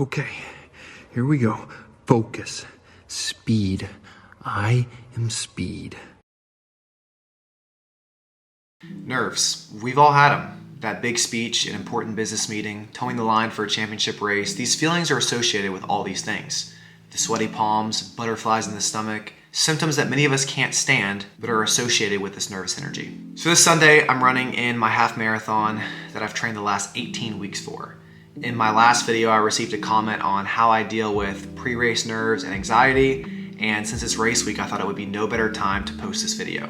Okay, here we go. Focus. Speed. I am speed. Nerves. We've all had them. That big speech, an important business meeting, towing the line for a championship race. These feelings are associated with all these things. The sweaty palms, butterflies in the stomach, symptoms that many of us can't stand but are associated with this nervous energy. So this Sunday, I'm running in my half marathon that I've trained the last 18 weeks for. In my last video, I received a comment on how I deal with pre-race nerves and anxiety, and since it's race week, I thought it would be no better time to post this video.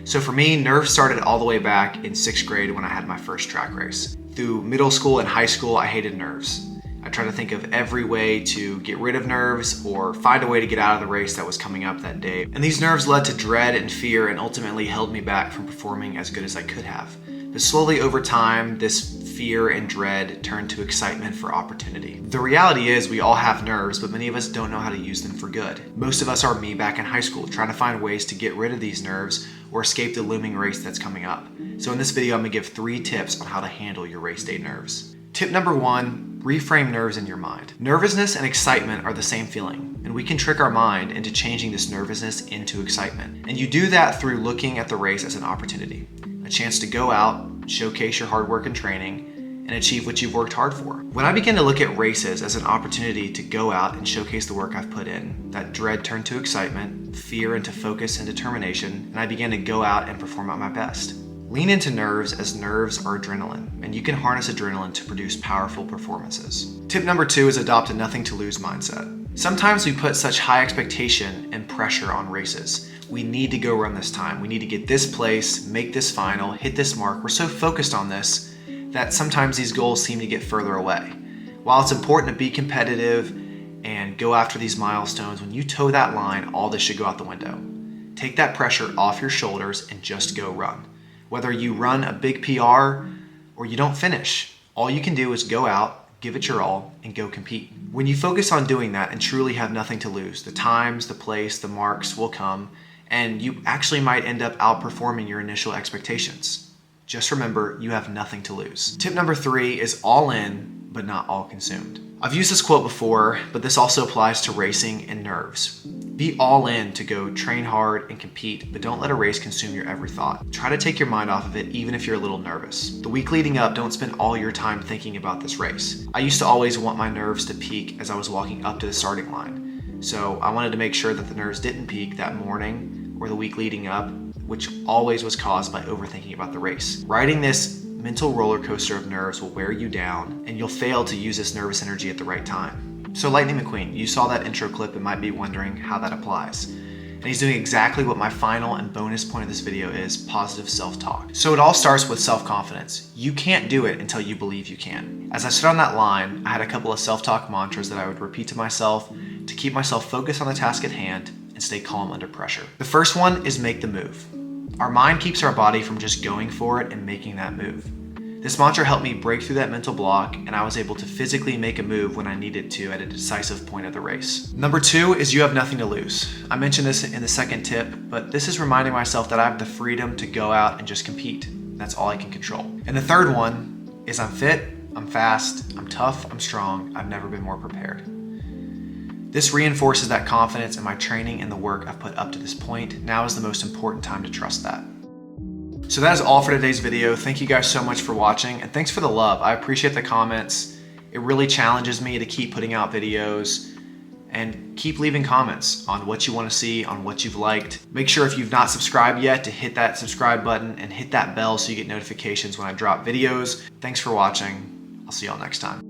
So for me, nerves started all the way back in 6th grade when I had my first track race. Through middle school and high school, I hated nerves. I tried to think of every way to get rid of nerves or find a way to get out of the race that was coming up that day. And these nerves led to dread and fear and ultimately held me back from performing as good as I could have. But slowly over time, this fear and dread turned to excitement for opportunity. The reality is we all have nerves, but many of us don't know how to use them for good. Most of us are me back in high school, trying to find ways to get rid of these nerves or escape the looming race that's coming up. So in this video, I'm gonna give 3 tips on how to handle your race day nerves. Tip number 1, reframe nerves in your mind. Nervousness and excitement are the same feeling, and we can trick our mind into changing this nervousness into excitement. And you do that through looking at the race as an opportunity, a chance to go out, showcase your hard work and training, and achieve what you've worked hard for. When I began to look at races as an opportunity to go out and showcase the work I've put in, that dread turned to excitement, fear into focus and determination, and I began to go out and perform at my best. Lean into nerves, as nerves are adrenaline, and you can harness adrenaline to produce powerful performances. Tip number 2 is adopt a nothing to lose mindset. Sometimes we put such high expectation and pressure on races. We need to go run this time. We need to get this place, make this final, hit this mark. We're so focused on this that sometimes these goals seem to get further away. While it's important to be competitive and go after these milestones, when you toe that line, all this should go out the window. Take that pressure off your shoulders and just go run. Whether you run a big PR or you don't finish, all you can do is go out, give it your all, and go compete. When you focus on doing that and truly have nothing to lose, the times, the place, the marks will come, and you actually might end up outperforming your initial expectations. Just remember, you have nothing to lose. Tip number 3 is all in, but not all consumed. I've used this quote before, but this also applies to racing and nerves. Be all in to go train hard and compete, but don't let a race consume your every thought. Try to take your mind off of it, even if you're a little nervous. The week leading up, don't spend all your time thinking about this race. I used to always want my nerves to peak as I was walking up to the starting line. So I wanted to make sure that the nerves didn't peak that morning or the week leading up, which always was caused by overthinking about the race. Riding this mental roller coaster of nerves will wear you down, and you'll fail to use this nervous energy at the right time. So Lightning McQueen, you saw that intro clip and might be wondering how that applies. And he's doing exactly what my final and bonus point of this video is: positive self-talk. So it all starts with self-confidence. You can't do it until you believe you can. As I stood on that line, I had a couple of self-talk mantras that I would repeat to myself to keep myself focused on the task at hand and stay calm under pressure. The first one is make the move. Our mind keeps our body from just going for it and making that move. This mantra helped me break through that mental block, and I was able to physically make a move when I needed to at a decisive point of the race. Number 2 is you have nothing to lose. I mentioned this in the second tip, but this is reminding myself that I have the freedom to go out and just compete. That's all I can control. And the third one is I'm fit, I'm fast, I'm tough, I'm strong, I've never been more prepared. This reinforces that confidence in my training and the work I've put up to this point. Now is the most important time to trust that. So that is all for today's video. Thank you guys so much for watching, and thanks for the love. I appreciate the comments. It really challenges me to keep putting out videos, and keep leaving comments on what you want to see, on what you've liked. Make sure if you've not subscribed yet to hit that subscribe button and hit that bell so you get notifications when I drop videos. Thanks for watching. I'll see y'all next time.